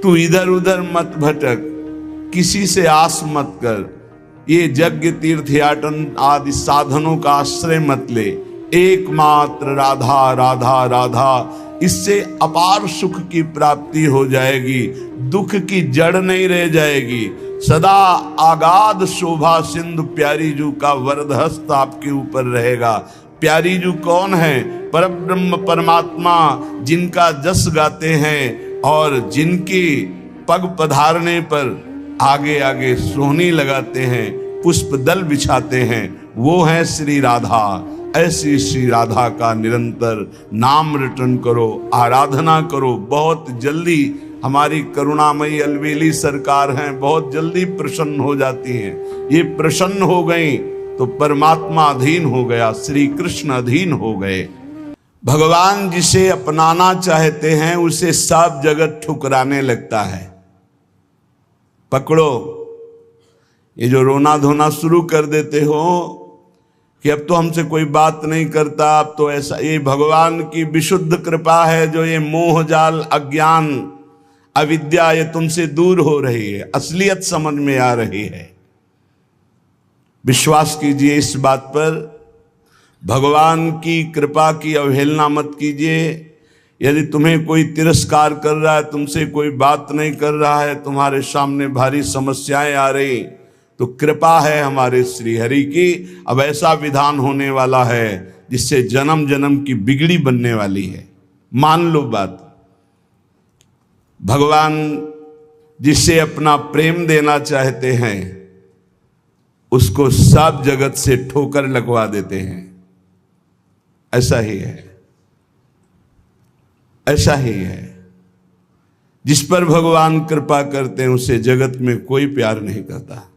तू इधर उधर मत भटक, किसी से आस मत कर, ये यज्ञ तीर्थयाटन आदि साधनों का आश्रय मत ले, एकमात्र राधा राधा राधा, इससे अपार सुख की प्राप्ति हो जाएगी, दुख की जड़ नहीं रह जाएगी। सदा आगाध शोभा सिंधु प्यारी जू का वरदहस्त आपके ऊपर रहेगा। प्यारी जू कौन है? परब्रह्म परमात्मा, जिनका जस गाते हैं और जिनकी पग पधारने पर आगे आगे सोहनी लगाते हैं, पुष्प दल बिछाते हैं, वो है श्री राधा। ऐसी श्री राधा का निरंतर नाम रटन करो, आराधना करो। बहुत जल्दी हमारी करुणामयी अलवेली सरकार हैं, बहुत जल्दी प्रसन्न हो जाती हैं। ये प्रसन्न हो गई तो परमात्मा अधीन हो गया, श्री कृष्ण अधीन हो गए। भगवान जिसे अपनाना चाहते हैं उसे सब जगत ठुकराने लगता है। पकड़ो, ये जो रोना धोना शुरू कर देते हो कि अब तो हमसे कोई बात नहीं करता, अब तो ऐसा, ये भगवान की विशुद्ध कृपा है जो ये मोह जाल अज्ञान अविद्या ये तुमसे दूर हो रही है, असलियत समझ में आ रही है। विश्वास कीजिए इस बात पर, भगवान की कृपा की अवहेलना मत कीजिए। यदि तुम्हें कोई तिरस्कार कर रहा है, तुमसे कोई बात नहीं कर रहा है, तुम्हारे सामने भारी समस्याएं आ रही, तो कृपा है हमारे श्री हरि की। अब ऐसा विधान होने वाला है जिससे जन्म जन्म की बिगड़ी बनने वाली है। मान लो बात। भगवान जिसे अपना प्रेम देना चाहते हैं उसको सब जगत से ठोकर लगवा देते हैं। ऐसा ही है, ऐसा ही है। जिस पर भगवान कृपा करते हैं उसे जगत में कोई प्यार नहीं करता,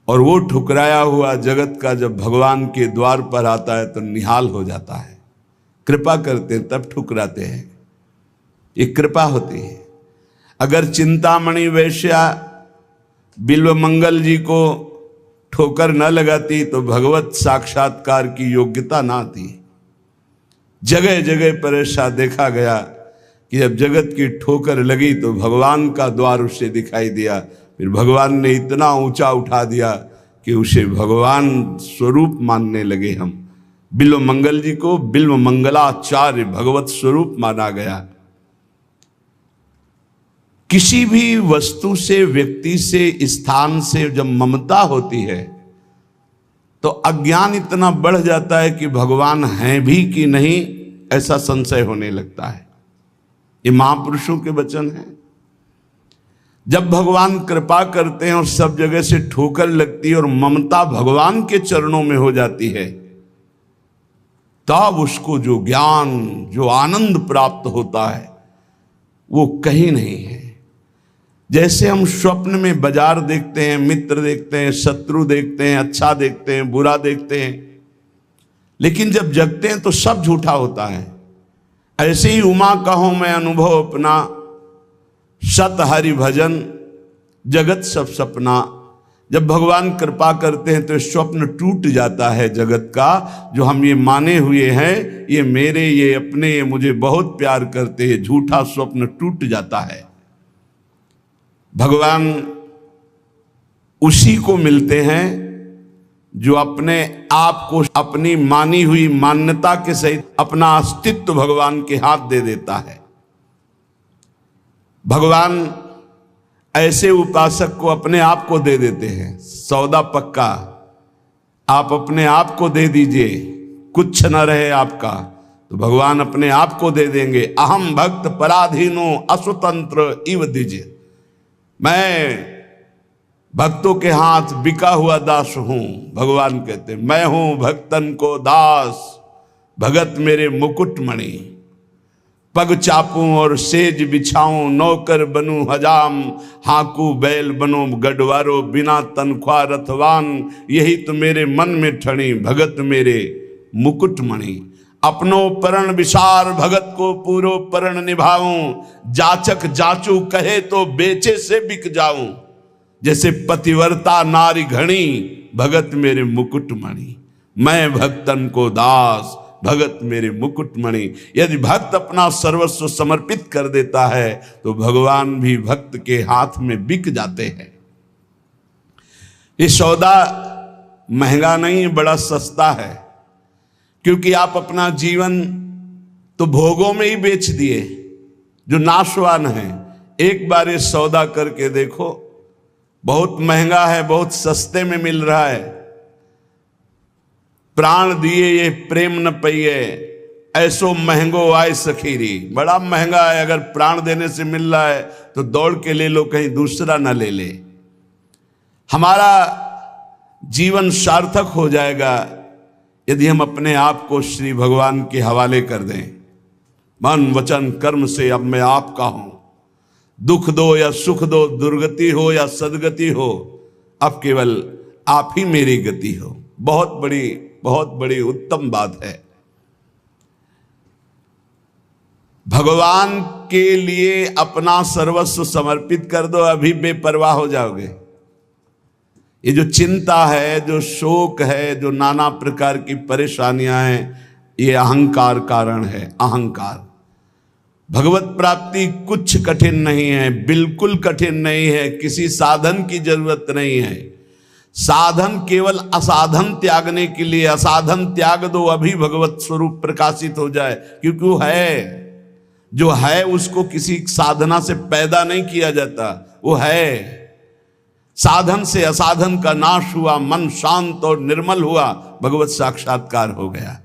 और वो ठुकराया हुआ जगत का जब भगवान के द्वार पर आता है तो निहाल हो जाता है। कृपा करते हैं तब ठुकराते हैं, ये कृपा होती है। अगर चिंतामणि वैश्या बिल्व मंगल जी को ठोकर न लगाती तो भगवत साक्षात्कार की योग्यता ना आती। जगह जगह पर ऐसा देखा गया कि जब जगत की ठोकर लगी तो भगवान का द्वार उसे दिखाई दिया, फिर भगवान ने इतना ऊंचा उठा दिया कि उसे भगवान स्वरूप मानने लगे हम। बिल्व मंगल जी को बिल्व मंगलाचार्य भगवत स्वरूप माना गया। किसी भी वस्तु से, व्यक्ति से, स्थान से जब ममता होती है तो अज्ञान इतना बढ़ जाता है कि भगवान हैं भी कि नहीं ऐसा संशय होने लगता है। ये महापुरुषों के वचन हैं। जब भगवान कृपा करते हैं और सब जगह से ठोकर लगती है और ममता भगवान के चरणों में हो जाती है, तब उसको जो ज्ञान, जो आनंद प्राप्त होता है वो कहीं नहीं है। जैसे हम स्वप्न में बाजार देखते हैं, मित्र देखते हैं, शत्रु देखते हैं, अच्छा देखते हैं, बुरा देखते हैं, लेकिन जब जगते हैं तो सब झूठा होता है। ऐसे ही उमा कहो मैं अनुभव अपना, सत हरि भजन जगत सब सपना। जब भगवान कृपा करते हैं तो स्वप्न टूट जाता है जगत का, जो हम ये माने हुए हैं ये मेरे, ये अपने, ये मुझे बहुत प्यार करते हैं, झूठा स्वप्न टूट जाता है। भगवान उसी को मिलते हैं जो अपने आप को अपनी मानी हुई मान्यता के सहित अपना अस्तित्व भगवान के हाथ दे देता है। भगवान ऐसे उपासक को अपने आप को दे देते हैं। सौदा पक्का, आप अपने आप को दे दीजिए, कुछ न रहे आपका, तो भगवान अपने आप को दे देंगे। अहम भक्त पराधीनो अस्वतंत्र इव दीजिए, मैं भक्तों के हाथ बिका हुआ दास हूं। भगवान कहते मैं हूं भक्तन को दास, भगत मेरे मुकुटमणि। पग चापूं और सेज बिछाऊं, नौकर बनूं हजाम, हाकू बैल बनो गढ़वारो, बिना तनख्वाह रथवान। यही तो मेरे मन में ठणी, भगत मेरे मुकुटमणि। अपनो परण विसार, भगत को पूरो परण निभाऊं। जाचक जाचू कहे तो बेचे से बिक जाऊं। जैसे पतिव्रता नारी घणी, भगत मेरे मुकुटमणि। मैं भक्तन को दास, भगत मेरे मुकुटमणि। यदि भक्त अपना सर्वस्व समर्पित कर देता है तो भगवान भी भक्त के हाथ में बिक जाते हैं। ये सौदा महंगा नहीं, बड़ा सस्ता है, क्योंकि आप अपना जीवन तो भोगों में ही बेच दिए जो नाशवान है। एक बार ये सौदा करके देखो, बहुत महंगा है, बहुत सस्ते में मिल रहा है। प्राण दिए ये प्रेम न पइए, ऐसो महंगो आय सखीरी। बड़ा महंगा है, अगर प्राण देने से मिल रहा है तो दौड़ के ले लो, कहीं दूसरा ना ले ले। हमारा जीवन सार्थक हो जाएगा यदि हम अपने आप को श्री भगवान के हवाले कर दें। मन वचन कर्म से अब मैं आपका हूं। दुख दो या सुख दो, दुर्गति हो या सदगति हो, अब केवल आप ही मेरी गति हो। बहुत बड़ी उत्तम बात है। भगवान के लिए अपना सर्वस्व समर्पित कर दो, अभी बेपरवाह हो जाओगे। ये जो चिंता है, जो शोक है, जो नाना प्रकार की परेशानियां हैं, ये अहंकार कारण है। अहंकार। भगवत प्राप्ति कुछ कठिन नहीं है, बिल्कुल कठिन नहीं है, किसी साधन की जरूरत नहीं है। साधन केवल असाधन त्यागने के लिए। असाधन त्याग दो, अभी भगवत स्वरूप प्रकाशित हो जाए, क्योंकि वो है। जो है उसको किसी साधना से पैदा नहीं किया जाता, वो है। साधन से असाधन का नाश हुआ, मन शांत और निर्मल हुआ, भगवत साक्षात्कार हो गया।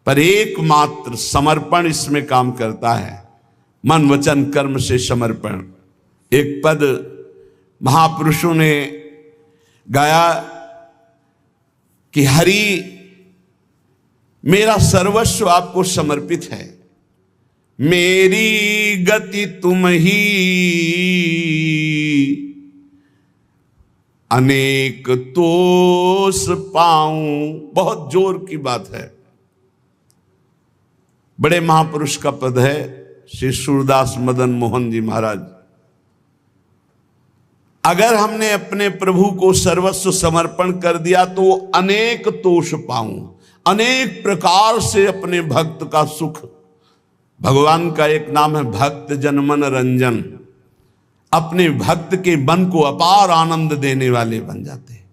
पर एकमात्र समर्पण इसमें काम करता है। मन वचन कर्म से समर्पण। एक पद महापुरुषों ने गाया कि हरि मेरा सर्वस्व आपको समर्पित है, मेरी गति तुम ही, अनेक तोष पाऊं। बहुत जोर की बात है। बड़े महापुरुष का पद है, श्री सूरदास मदन मोहन जी महाराज। अगर हमने अपने प्रभु को सर्वस्व समर्पण कर दिया तो अनेक तोष पाऊं, अनेक प्रकार से अपने भक्त का सुख। भगवान का एक नाम है भक्त जनमन रंजन। अपने भक्त के मन को अपार आनंद देने वाले बन जाते हैं।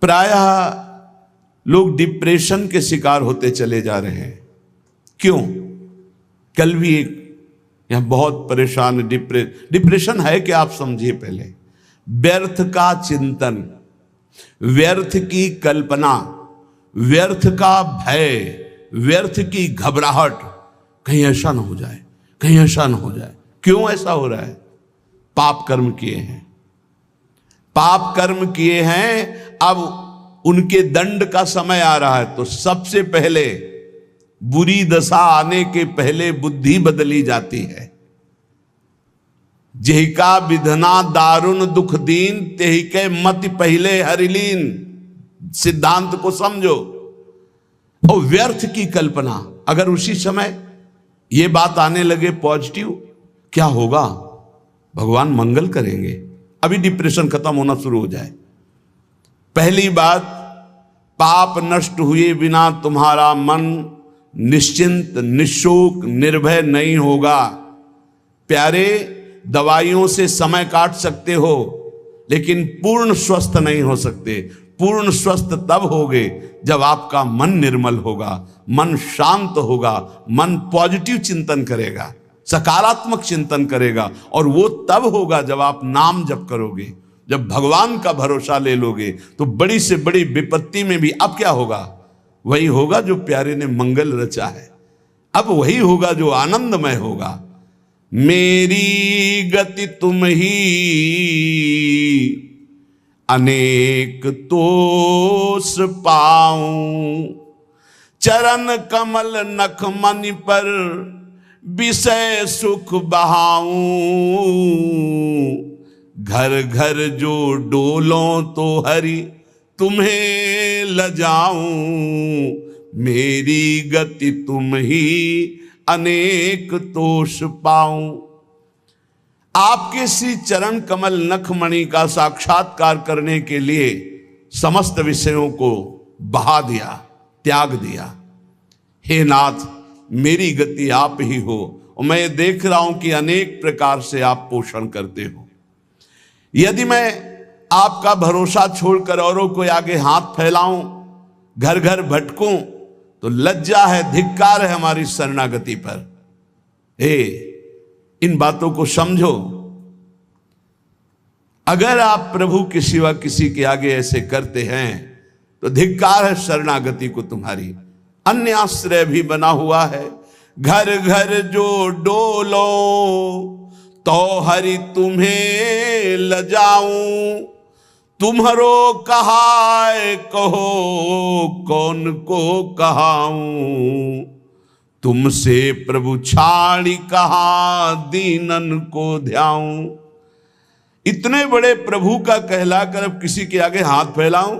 प्रायः लोग डिप्रेशन के शिकार होते चले जा रहे हैं। क्यों? कल भी एक यह बहुत परेशान। डिप्रेशन है कि आप समझिए पहले। व्यर्थ का चिंतन, व्यर्थ की कल्पना, व्यर्थ का भय, व्यर्थ की घबराहट, कहीं ऐसा ना हो जाए, कहीं ऐसा ना हो जाए। क्यों ऐसा हो रहा है? पाप कर्म किए हैं, पाप कर्म किए हैं। अब उनके दंड का समय आ रहा है, तो सबसे पहले बुरी दशा आने के पहले बुद्धि बदली जाती है। जेहिका विधना दारुण दुख दीन, तेहि के मति पहले हरिलीन। सिद्धांत को समझो। और व्यर्थ की कल्पना, अगर उसी समय ये बात आने लगे पॉजिटिव, क्या होगा? भगवान मंगल करेंगे, अभी डिप्रेशन खत्म होना शुरू हो जाए। पहली बात, पाप नष्ट हुए बिना तुम्हारा मन निश्चिंत, निशोक, निर्भय नहीं होगा। प्यारे, दवाइयों से समय काट सकते हो, लेकिन पूर्ण स्वस्थ नहीं हो सकते। पूर्ण स्वस्थ तब होगे जब आपका मन निर्मल होगा, मन शांत होगा, मन पॉजिटिव चिंतन करेगा, सकारात्मक चिंतन करेगा। और वो तब होगा जब आप नाम जप करोगे, जब भगवान का भरोसा ले लोगे। तो बड़ी से बड़ी विपत्ति में भी अब क्या होगा? वही होगा जो प्यारे ने मंगल रचा है। अब वही होगा जो आनंदमय होगा। मेरी गति तुम ही, अनेक तोष पाऊं। चरण कमल नख मनि पर, विषय सुख बहाऊं। घर घर जो डोलों तो हरि तुम्हें लजाऊं। मेरी गति तुम ही, अनेक तोष पाऊं। आपके श्री चरण कमल नखमणि का साक्षात्कार करने के लिए समस्त विषयों को बहा दिया। त्याग दिया। हे नाथ, मेरी गति आप ही हो, और मैं देख रहा हूं कि अनेक प्रकार से आप पोषण करते हो। यदि मैं आपका भरोसा छोड़कर औरों को आगे हाथ फैलाऊं, घर घर भटकूं, तो लज्जा है, धिक्कार है हमारी शरणागति पर। हे, इन बातों को समझो। अगर आप प्रभु के सिवा किसी के आगे ऐसे करते हैं तो धिक्कार है शरणागति को तुम्हारी। अन्य आश्रय भी बना हुआ है। घर घर जो डोलो तो हरि तुम्हें लजाऊं, तुम्हारो कहाय कहो कौन को कहाऊं, तुमसे प्रभु छाड़ी कहा दीनन को ध्याऊं। इतने बड़े प्रभु का कहलाकर अब किसी के आगे हाथ फैलाऊं?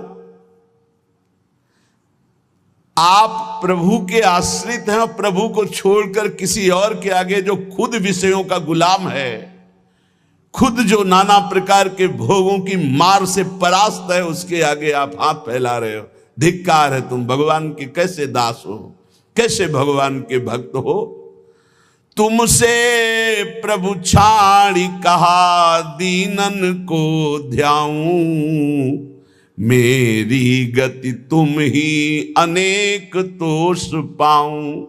आप प्रभु के आश्रित हैं और प्रभु को छोड़कर किसी और के आगे, जो खुद विषयों का गुलाम है, खुद जो नाना प्रकार के भोगों की मार से परास्त है, उसके आगे आप हाथ फैला रहे हो। धिक्कार है, तुम भगवान के कैसे दास हो, कैसे भगवान के भक्त हो। तुमसे प्रभु छाड़ी कहा दीनन को ध्याऊं, मेरी गति तुम ही अनेक तोष पाऊं।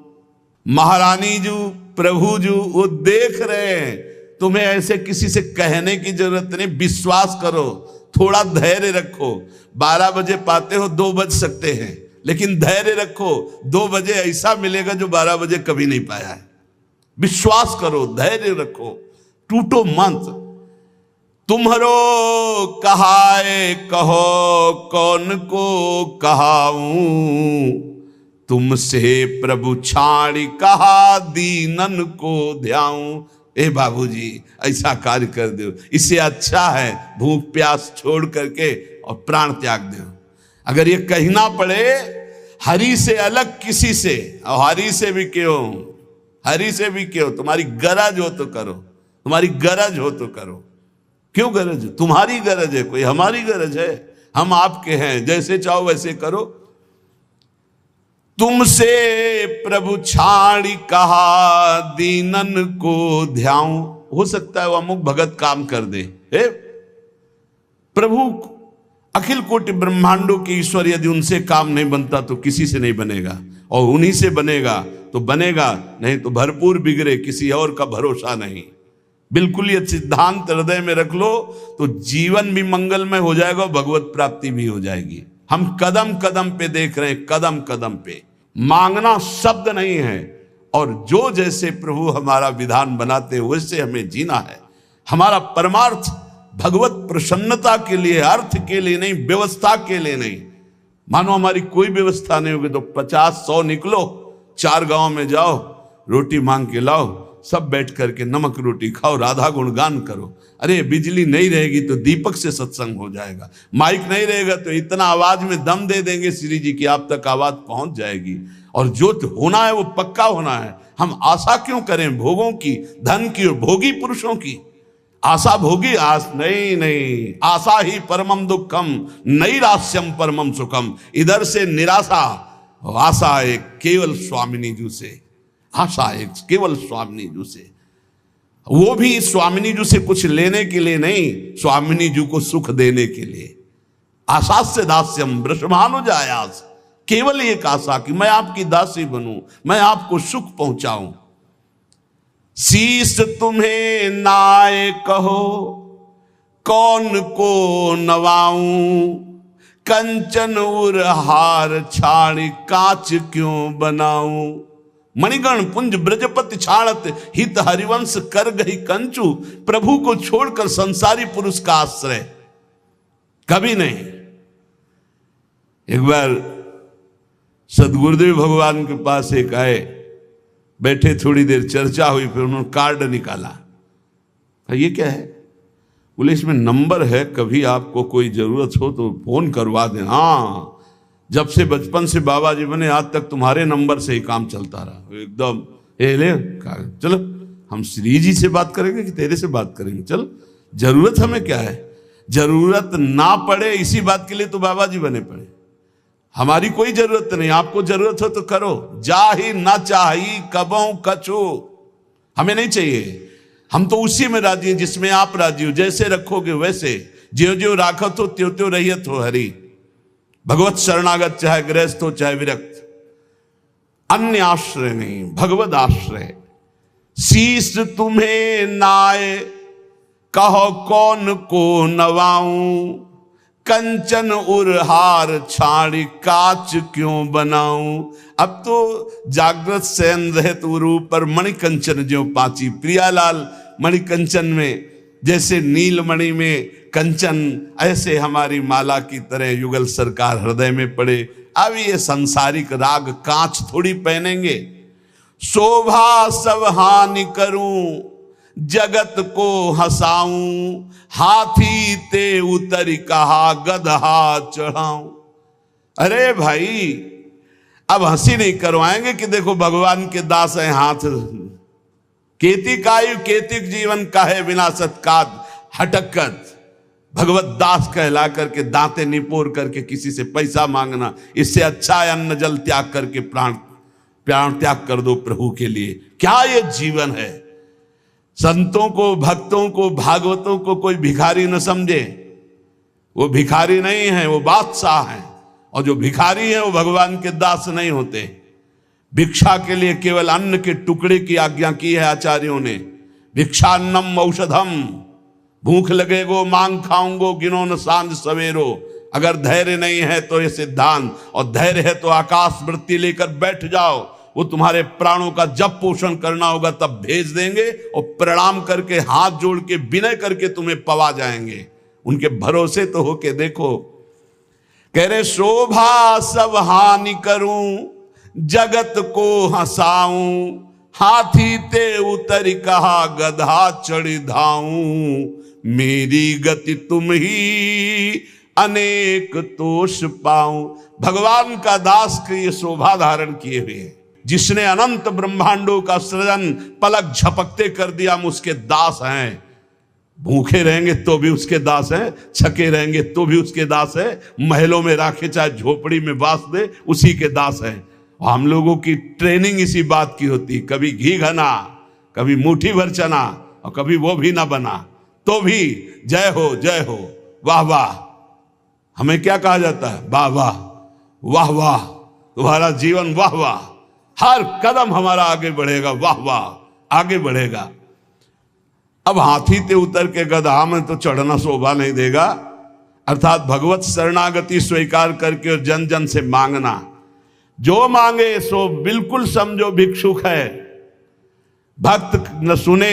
महारानी जी, प्रभु जी वो देख रहे हैं, तुम्हें ऐसे किसी से कहने की जरूरत नहीं। विश्वास करो, थोड़ा धैर्य रखो। 12 बजे पाते हो, 2 बज सकते हैं, लेकिन धैर्य रखो। 2 बजे ऐसा मिलेगा जो 12 बजे कभी नहीं पाया है। विश्वास करो, धैर्य रखो, टूटो मत। तुम्हारो कहाए कहो कौन को कहाऊं, तुमसे प्रभु छाड़ी कहा दीनन को ध्याऊं। ए बाबूजी, ऐसा कार्य कर दो, इससे अच्छा है भूख प्यास छोड़ करके और प्राण त्याग दो। अगर ये कहना पड़े हरि से अलग किसी से, और हरि से भी क्यों, हरि से भी क्यों, तुम्हारी गरज हो तो करो, तुम्हारी गरज हो तो करो। क्यों गरज? तुम्हारी गरज है, कोई हमारी गरज है? हम आपके हैं, जैसे चाहो वैसे करो। तुमसे प्रभु छाड़ी कहा दीनन को ध्याऊं। हो सकता है वो अमुक भगत काम कर दे। प्रभु अखिल कोटि ब्रह्मांडों के ईश्वर, यदि उनसे काम नहीं बनता तो किसी से नहीं बनेगा, और उन्हीं से बनेगा तो बनेगा, नहीं तो भरपूर बिगड़े, किसी और का भरोसा नहीं। बिल्कुल ये सिद्धांत हृदय में रख लो तो जीवन भी मंगलमय हो जाएगा और भगवत प्राप्ति भी हो जाएगी। हम कदम कदम पे देख रहे हैं, कदम कदम पे। मांगना शब्द नहीं है, और जो जैसे प्रभु हमारा विधान बनाते हैं वैसे हमें जीना है। हमारा परमार्थ भगवत प्रसन्नता के लिए, अर्थ के लिए नहीं, व्यवस्था के लिए नहीं। मानो हमारी कोई व्यवस्था नहीं होगी तो 50-100 निकलो, 4 गांव में जाओ, रोटी मांग के लाओ, सब बैठ करके नमक रोटी खाओ, राधा गुणगान करो। अरे बिजली नहीं रहेगी तो दीपक से सत्संग हो जाएगा, माइक नहीं रहेगा तो इतना आवाज में दम दे देंगे श्री जी की आप तक आवाज पहुंच जाएगी। और जो होना है वो पक्का होना है। हम आशा क्यों करें भोगों की, धन की और भोगी पुरुषों की? आशा भोगी आस नहीं, आशा ही परमम दुखम, नैराश्यम परमम सुखम। इधर से निराशा, आशा एक केवल स्वामिनी जी से, आशा एक केवल स्वामिनी जी से, वो भी स्वामिनी जी से कुछ लेने के लिए नहीं, स्वामिनी जी को सुख देने के लिए। आशा से दास्यम वृषभानुजायास, केवल एक आशा कि मैं आपकी दासी बनूं, मैं आपको सुख पहुंचाऊं। शीस तुम्हें नाय कहो कौन को नवाऊं, कंचन उर हार छाड़ कांच क्यों बनाऊं। मणिगण पुंज ब्रजपति छाड़त हित हरिवंश कर गई कंचू। प्रभु को छोड़कर संसारी पुरुष का आश्रय कभी नहीं। एक बार सदगुरुदेव भगवान के पास एक आए, बैठे, थोड़ी देर चर्चा हुई, फिर उन्होंने कार्ड निकाला। ये क्या है? बोले इसमें नंबर है, कभी आपको कोई जरूरत हो तो फोन करवा दें। हाँ, जब से बचपन से बाबा जी बने आज तक तुम्हारे नंबर से ही काम चलता रहा। एकदम ले चलो, हम श्री जी से बात करेंगे कि तेरे से बात करेंगे, चल। जरूरत हमें क्या है? जरूरत ना पड़े इसी बात के लिए तो बाबा जी बने पड़े। हमारी कोई जरूरत नहीं, आपको जरूरत हो तो करो। जाहि ना चाही कबों कछु, हमें नहीं चाहिए। हम तो उसी में राजी हैं जिसमें आप राजी हो। जैसे रखोगे वैसे, ज्यो ज्यो राखत हो त्यों त्यों रहियत हो हरि। भगवत शरणागत चाहे गृहस्थ हो चाहे विरक्त, अन्य आश्रय नहीं, भगवत आश्रय। शीश तुम्हें नाय कहो कौन को नवाऊं, कंचन उरहार छाड़ी काच क्यों बनाऊं। अब तो जागृत शयन रहत उरु पर मणि कंचन ज्यों पाची। प्रियालाल मणि कंचन में जैसे नीलमणि में कंचन, ऐसे हमारी माला की तरह युगल सरकार हृदय में पड़े। अब ये सांसारिक राग कांच थोड़ी पहनेंगे। शोभा सब हानि करूं जगत को हंसाऊं, हाथी ते उतर कहा गदहा चढ़ाऊं। अरे भाई, अब हंसी नहीं करवाएंगे कि देखो भगवान के दास हैं हाथ। केति कायु केतिक जीवन काहे विनाशत काद हटकत। भगवत दास कहला करके दांते निपोर करके किसी से पैसा मांगना, इससे अच्छा है अन्न जल त्याग करके प्राण त्याग कर दो प्रभु के लिए। क्या ये जीवन है। संतों को, भक्तों को, भागवतों को कोई भिखारी न समझे। वो भिखारी नहीं है, वो बादशाह हैं। और जो भिखारी हैं वो भगवान के दास नहीं होते। भिक्षा के लिए केवल अन्न के टुकड़े की आज्ञा की है आचार्यों ने। भिक्षान्नम औषधम, भूख लगेगो मांग खाऊंगो गिनो न सांझ सवेरो। अगर धैर्य नहीं है तो ये सिद्धांत, और धैर्य है तो आकाश वृत्ति लेकर बैठ जाओ। वो तुम्हारे प्राणों का जब पोषण करना होगा तब भेज देंगे, और प्रणाम करके हाथ जोड़ के विनय करके तुम्हें पवा जाएंगे। उनके भरोसे तो होके देखो। कह रहे शोभा सब हानि करूं जगत को हंसाऊं, हाथी ते उतर कहा गधा चढ़ी धाऊं। मेरी गति तुम ही अनेक तोष पाऊं। भगवान का दास के ये शोभा धारण किए हुए हैं। जिसने अनंत ब्रह्मांडों का सृजन पलक झपकते कर दिया, हम उसके दास हैं। भूखे रहेंगे तो भी उसके दास हैं, छके रहेंगे तो भी उसके दास हैं, महलों में राखे चाहे झोपड़ी में वास दे उसी के दास हैं। हम लोगों की ट्रेनिंग इसी बात की होती, कभी घी घना, कभी मुट्ठी भर चना, और कभी वो भी ना बना तो भी जय हो वाह वाह। हमें क्या कहा जाता है? वाह वाह वाह वाह, तुम्हारा जीवन वाह वाह। हर कदम हमारा आगे बढ़ेगा, वाह वाह आगे बढ़ेगा। अब हाथी ते उतर के गधा में तो चढ़ना शोभा नहीं देगा। अर्थात भगवत शरणागति स्वीकार करके और जन जन से मांगना। जो मांगे सो बिल्कुल समझो भिक्षुक है। भक्त न सुने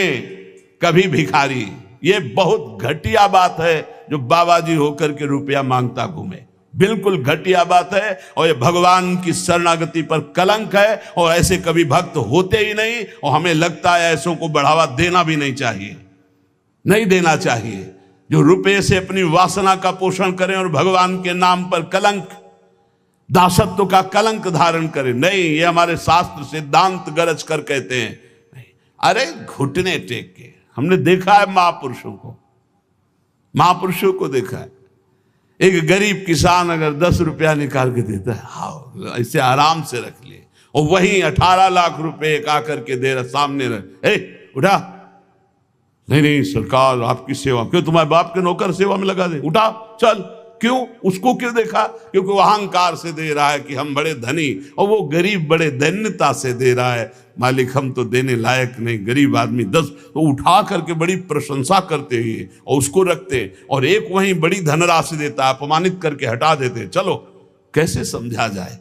कभी भिखारी। ये बहुत घटिया बात है जो बाबा जी होकर के रुपया मांगता घूमे। बिल्कुल घटिया बात है, और ये भगवान की शरणागति पर कलंक है। और ऐसे कभी भक्त होते ही नहीं, और हमें लगता है ऐसों को बढ़ावा देना भी नहीं चाहिए, नहीं देना चाहिए। जो रुपये से अपनी वासना का पोषण करें और भगवान के नाम पर कलंक, दासत्व का कलंक धारण करें, नहीं। ये हमारे शास्त्र सिद्धांत गरज कर कहते हैं। नहीं, अरे घुटने टेक के। हमने देखा है महापुरुषों को देखा है। एक गरीब किसान अगर 10 रुपया निकाल के देता है, हाँ ऐसे आराम से रख लिए, और वहीं 18 लाख रुपए एक आकर के दे रहा सामने रख, उठा। नहीं सरकार आपकी सेवा, क्यों तुम्हारे बाप के नौकर सेवा में लगा दे, उठा चल। क्यों? उसको क्यों देखा? क्योंकि वो अहंकार से दे रहा है कि हम बड़े धनी, और वो गरीब बड़े दैन्यता से दे रहा है, मालिक हम तो देने लायक नहीं, गरीब आदमी 10। तो उठा करके बड़ी प्रशंसा करते हुए और उसको रखते, और एक वहीं बड़ी धनराशि देता, अपमानित करके हटा देते। चलो कैसे समझा जाए।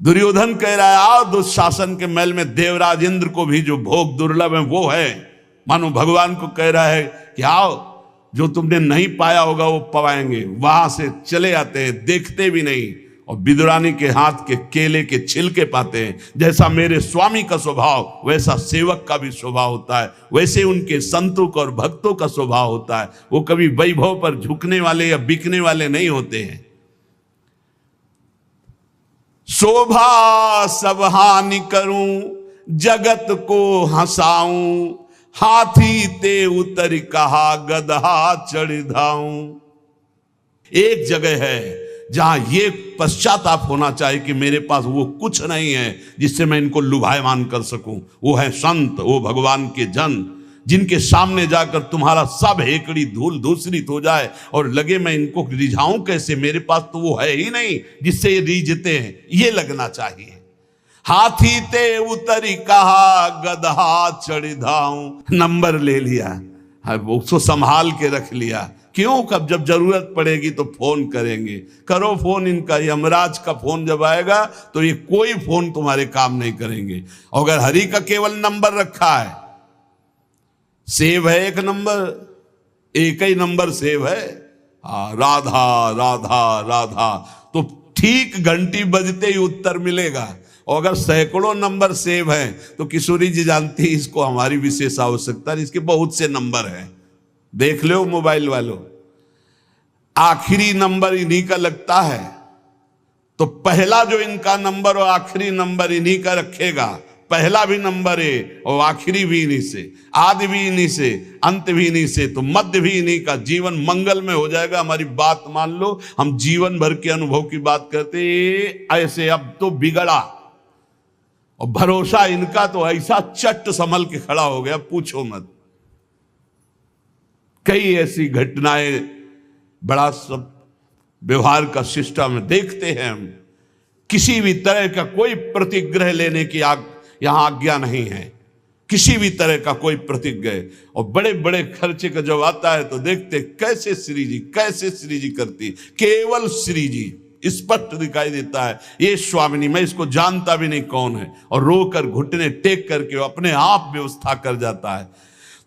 दुर्योधन कह रहा है आओ दुशासन के महल में देवराज इंद्र को भी जो भोग दुर्लभ है वो है। मानो भगवान को कह रहा है कि आओ, जो तुमने नहीं पाया होगा वो पवाएंगे। वहां से चले आते हैं, देखते भी नहीं, और विदुरानी के हाथ के केले के छिलके पाते हैं। जैसा मेरे स्वामी का स्वभाव वैसा सेवक का भी स्वभाव होता है, वैसे उनके संतों का और भक्तों का स्वभाव होता है। वो कभी वैभव पर झुकने वाले या बिकने वाले नहीं होते हैं। शोभा सब हानि करूं जगत को हंसाऊं, हाथी ते उतर कहा गदहा चढ़ धाऊं। एक जगह है जहां ये पश्चाताप होना चाहिए कि मेरे पास वो कुछ नहीं है जिससे मैं इनको लुभायमान कर सकूं। वो है संत, वो भगवान के जन, जिनके सामने जाकर तुम्हारा सब हेकड़ी धूल धूसरित हो जाए और लगे मैं इनको रिझाऊं कैसे, मेरे पास तो वो है ही नहीं जिससे ये रिझते हैं, ये लगना चाहिए। हाथी ते उतरी कहा गदहा चढ़ धाऊं, नंबर ले लिया, उसको संभाल के रख लिया। क्यों? कब जब जरूरत पड़ेगी तो फोन करेंगे। करो फोन इनका, यमराज का फोन जब आएगा तो ये कोई फोन तुम्हारे काम नहीं करेंगे। अगर हरि का केवल नंबर रखा है, सेव है एक नंबर, एक ही नंबर सेव है, राधा राधा राधा, तो ठीक घंटी बजते ही उत्तर मिलेगा। और अगर सैकड़ों नंबर सेव हैं तो किशोरी जी जानती है इसको हमारी विशेष आवश्यकता है, इसके बहुत से नंबर हैं। देख लो मोबाइल वालों, आखिरी नंबर इन्हीं का लगता है, तो पहला जो इनका नंबर और आखिरी नंबर इन्हीं का रखेगा। पहला भी नंबर है और आखिरी भी इन्हीं से, आदि भी इन्हीं से, अंत भी इन्हीं से, तो मध्य भी इन्हीं का। जीवन मंगल में हो जाएगा। हमारी बात मान लो, हम जीवन भर के अनुभव की बात करते ऐसे, अब तो बिगड़ा और भरोसा इनका तो ऐसा चट संभल के खड़ा हो गया, पूछो मत। कई ऐसी घटनाएं बड़ा सब व्यवहार का सिस्टम देखते हैं हम। किसी भी तरह का कोई प्रतिग्रह लेने की यहां आज्ञा नहीं है, किसी भी तरह का कोई प्रतिग्रह। और बड़े बड़े खर्चे का जब आता है तो देखते कैसे श्री जी, कैसे श्री जी करती, केवल श्री जी स्पष्ट दिखाई देता है। ये स्वामिनी, मैं इसको जानता भी नहीं कौन है, और रोकर घुटने टेक करके अपने आप व्यवस्था कर जाता है।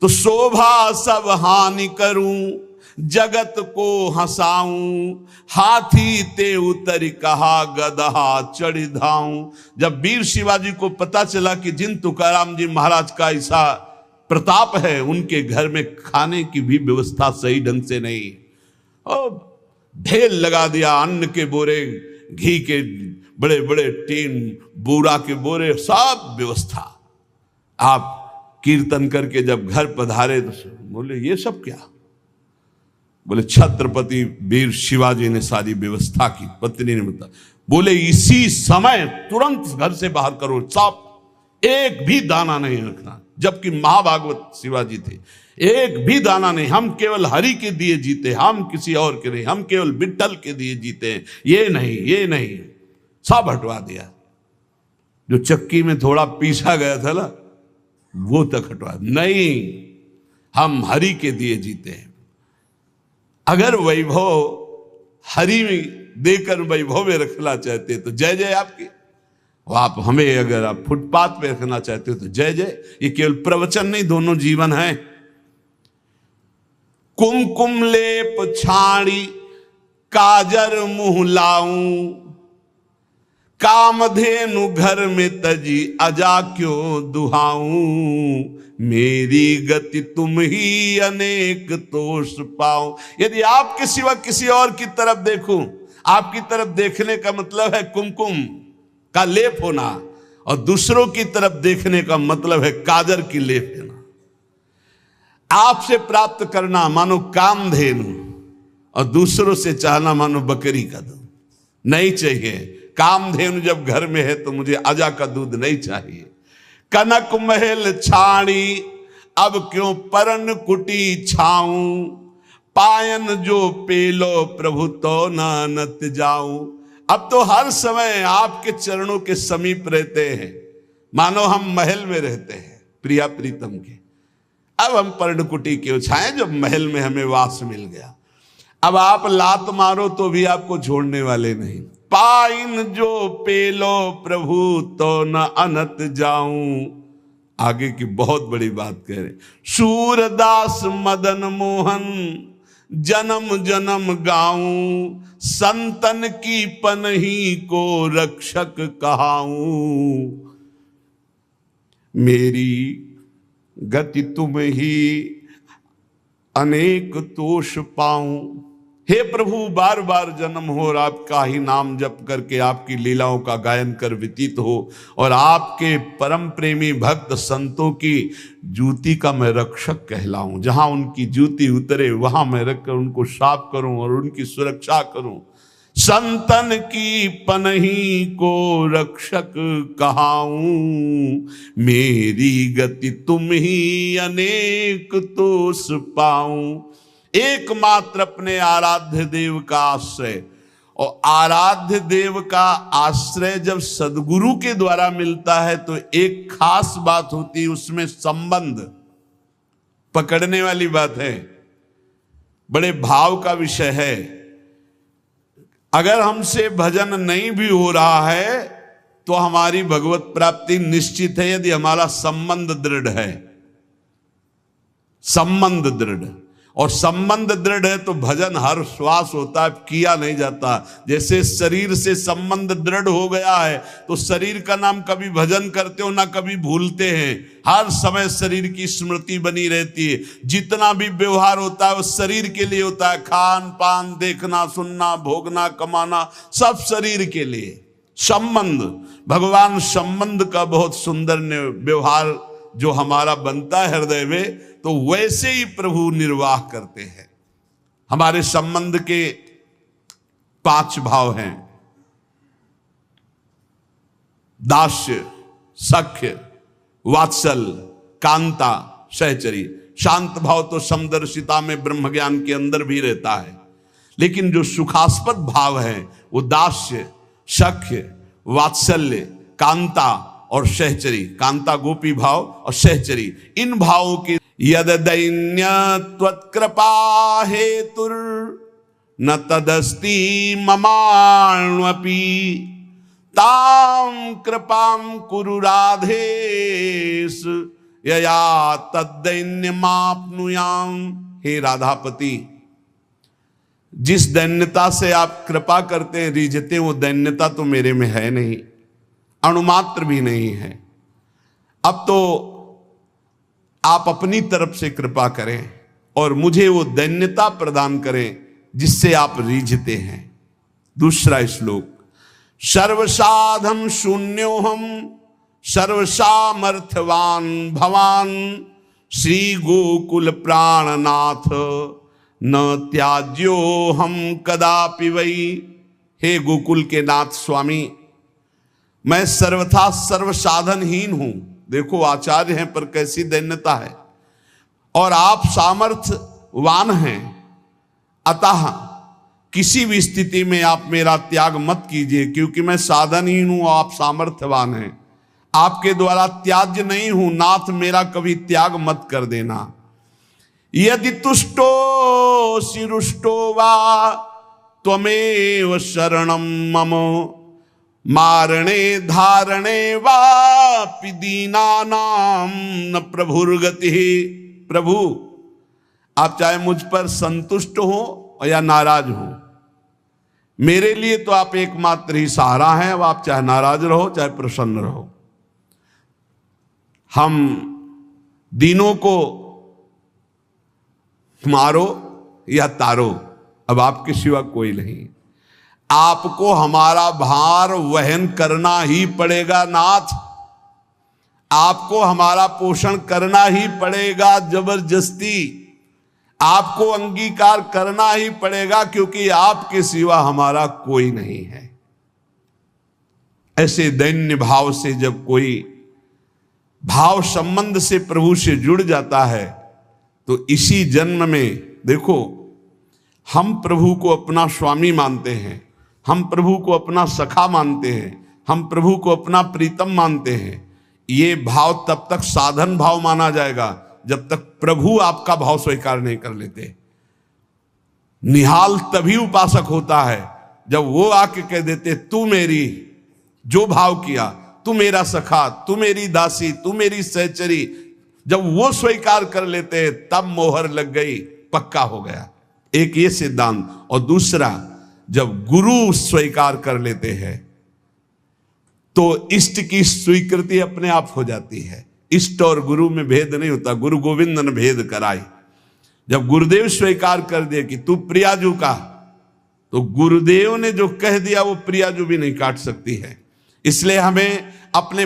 तो शोभा सब हानि करूं, जगत को हंसाऊं, हाथी ते उतर कहा गदहा चढ़ धाऊं। जब वीर शिवाजी को पता चला कि जिन तुकाराम जी महाराज का ऐसा प्रताप है, उनके घर में खाने की भी व्यवस्था सही ढंग से नहीं, और ढेर लगा दिया अन्न के बोरे, घी के बड़े बड़े टीन, बूरा के बोरे, सब व्यवस्था। आप कीर्तन करके जब घर पधारे तो बोले ये सब क्या? बोले छत्रपति वीर शिवाजी ने सारी व्यवस्था की। पत्नी ने बताया, बोले इसी समय तुरंत घर से बाहर करो, साफ, एक भी दाना नहीं रखना। जबकि महाभागवत शिवाजी थे, एक भी दाना नहीं। हम केवल हरि के दिए जीते, हम किसी और के नहीं, हम केवल विठ्ठल के दिए जीते हैं, ये नहीं, ये नहीं, सब हटवा दिया। जो चक्की में थोड़ा पीसा गया था ना, वो तक हटवा नहीं, हम हरि के दिए जीते हैं। अगर वैभव हरि में देकर वैभव में रखना चाहते तो जय जय आपकी, आप हमें अगर आप फुटपाथ पे रखना चाहते हो तो जय जय। ये केवल प्रवचन नहीं, दोनों जीवन है। कुमकुम लेप छाड़ी काजर मुंह लाऊं, कामधेनु घर में तजी अजा क्यों दुहाऊं, मेरी गति तुम ही अनेक तोष पाऊं। यदि आपके सिवा किसी और की तरफ देखूं, आपकी तरफ देखने का मतलब है कुमकुम का लेप होना, और दूसरों की तरफ देखने का मतलब है काजर की लेप होना। आपसे प्राप्त करना मानो कामधेनु, और दूसरों से चाहना मानो बकरी का दूध। नहीं चाहिए। कामधेनु जब घर में है तो मुझे अजा का दूध नहीं चाहिए। कनक महल छाड़ी अब क्यों परन कुटी छाऊं, पायन जो पेलो प्रभु तो नानत जाऊं। अब तो हर समय आपके चरणों के समीप रहते हैं, मानो हम महल में रहते हैं प्रिया प्रीतम के। अब हम पर्णकुटी क्यों छाएं जब महल में हमें वास मिल गया। अब आप लात मारो तो भी आपको छोड़ने वाले नहीं। पाइन जो पेलो प्रभु तो न अनत जाऊं। आगे की बहुत बड़ी बात कह रहे। सूरदास मदन मोहन जन्म जन्म गाऊं, संतन की पनही को रक्षक कहाऊं, मेरी गति तुम ही अनेक तोष पाऊं। हे प्रभु, बार बार जन्म हो और आपका ही नाम जप करके आपकी लीलाओं का गायन कर व्यतीत हो, और आपके परम प्रेमी भक्त संतों की जूती का मैं रक्षक कहलाऊं। जहां उनकी जूती उतरे वहां मैं रखकर उनको साफ करूं और उनकी सुरक्षा करूं। संतन की पनही को रक्षक कहाऊं, मेरी गति तुम ही अनेक तोष पाऊं। एकमात्र अपने आराध्य देव का आश्रय, और आराध्य देव का आश्रय जब सदगुरु के द्वारा मिलता है तो एक खास बात होती है, उसमें संबंध पकड़ने वाली बात है, बड़े भाव का विषय है। अगर हमसे भजन नहीं भी हो रहा है तो हमारी भगवत प्राप्ति निश्चित है, यदि हमारा संबंध दृढ़ है। संबंध दृढ़, और संबंध दृढ़ है तो भजन हर श्वास होता है, किया नहीं जाता। जैसे शरीर से संबंध दृढ़ हो गया है तो शरीर का नाम कभी भजन करते हो ना कभी भूलते हैं, हर समय शरीर की स्मृति बनी रहती है। जितना भी व्यवहार होता है वो शरीर के लिए होता है, खान पान, देखना सुनना, भोगना कमाना, सब शरीर के लिए। संबंध, भगवान संबंध का बहुत सुंदर व्यवहार जो हमारा बनता है हृदय में, तो वैसे ही प्रभु निर्वाह करते हैं। हमारे संबंध के 5 भाव हैं, दास्य, सख्य, वात्सल्य, कांता, सहचरी। शांत भाव तो समदर्शिता में ब्रह्म ज्ञान के अंदर भी रहता है, लेकिन जो सुखास्पद भाव है वो दास्य, सख्य, वात्सल्य, कांता और सहचरी। कांता गोपी भाव और सहचरी, इन भावों की यद दैन्य त्वत्कृपा हेतुर न तदस्ति ममाण्वपि, ताम कृपाम कुरु राधेश यया तद्दैन्यमाप्नुयाम। हे राधापति, जिस दैन्यता से आप कृपा करते हैं, रिझते हैं, वो दैन्यता तो मेरे में है नहीं, अणुमात्र भी नहीं है। अब तो आप अपनी तरफ से कृपा करें और मुझे वो दैन्यता प्रदान करें जिससे आप रीझते हैं। दूसरा श्लोक, सर्वसाधम शून्योहम सर्वसामर्थ्यवान भवान, श्री गोकुल प्राणनाथ न त्याज्यो हम कदापि वै। हे गोकुल के नाथ स्वामी, मैं सर्वथा सर्वसाधनहीन हूं। देखो आचार्य हैं पर कैसी दैन्यता है, और आप सामर्थ्यवान हैं, अतः किसी भी स्थिति में आप मेरा त्याग मत कीजिए, क्योंकि मैं साधनहीन हूं, आप सामर्थ्यवान हैं, आपके द्वारा त्याज्य नहीं हूं। नाथ मेरा कभी त्याग मत कर देना। यदि तुष्टो शिरुष्टो वा त्वमेव शरणं मम, मारणे धारणे वापि दीनानां न प्रभुर्गति। प्रभु, आप चाहे मुझ पर संतुष्ट हो या नाराज हो, मेरे लिए तो आप एकमात्र ही सहारा हैं। अब आप चाहे नाराज रहो चाहे प्रसन्न रहो, हम दीनों को मारो या तारो, अब आपके सिवा कोई नहीं। आपको हमारा भार वहन करना ही पड़ेगा नाथ, आपको हमारा पोषण करना ही पड़ेगा जबरदस्ती, आपको अंगीकार करना ही पड़ेगा, क्योंकि आपके सिवा हमारा कोई नहीं है। ऐसे दैन्य भाव से जब कोई भाव संबंध से प्रभु से जुड़ जाता है तो इसी जन्म में, देखो, हम प्रभु को अपना स्वामी मानते हैं, हम प्रभु को अपना सखा मानते हैं, हम प्रभु को अपना प्रीतम मानते हैं। ये भाव तब तक साधन भाव माना जाएगा जब तक प्रभु आपका भाव स्वीकार नहीं कर लेते। निहाल तभी उपासक होता है जब वो आके कह देते, तू मेरी, जो भाव किया, तू मेरा सखा, तू मेरी दासी, तू मेरी सहचरी, जब वो स्वीकार कर लेते हैं तब मोहर लग गई, पक्का हो गया। एक ये सिद्धांत। और दूसरा, जब गुरु स्वीकार कर लेते हैं तो इष्ट की स्वीकृति अपने आप हो जाती है। इष्ट और गुरु में भेद नहीं होता, गुरु गोविंद ने भेद कराई। जब गुरुदेव स्वीकार कर दिया कि तू प्रियाजू का, तो गुरुदेव ने जो कह दिया वो प्रियाजू भी नहीं काट सकती है। इसलिए हमें अपने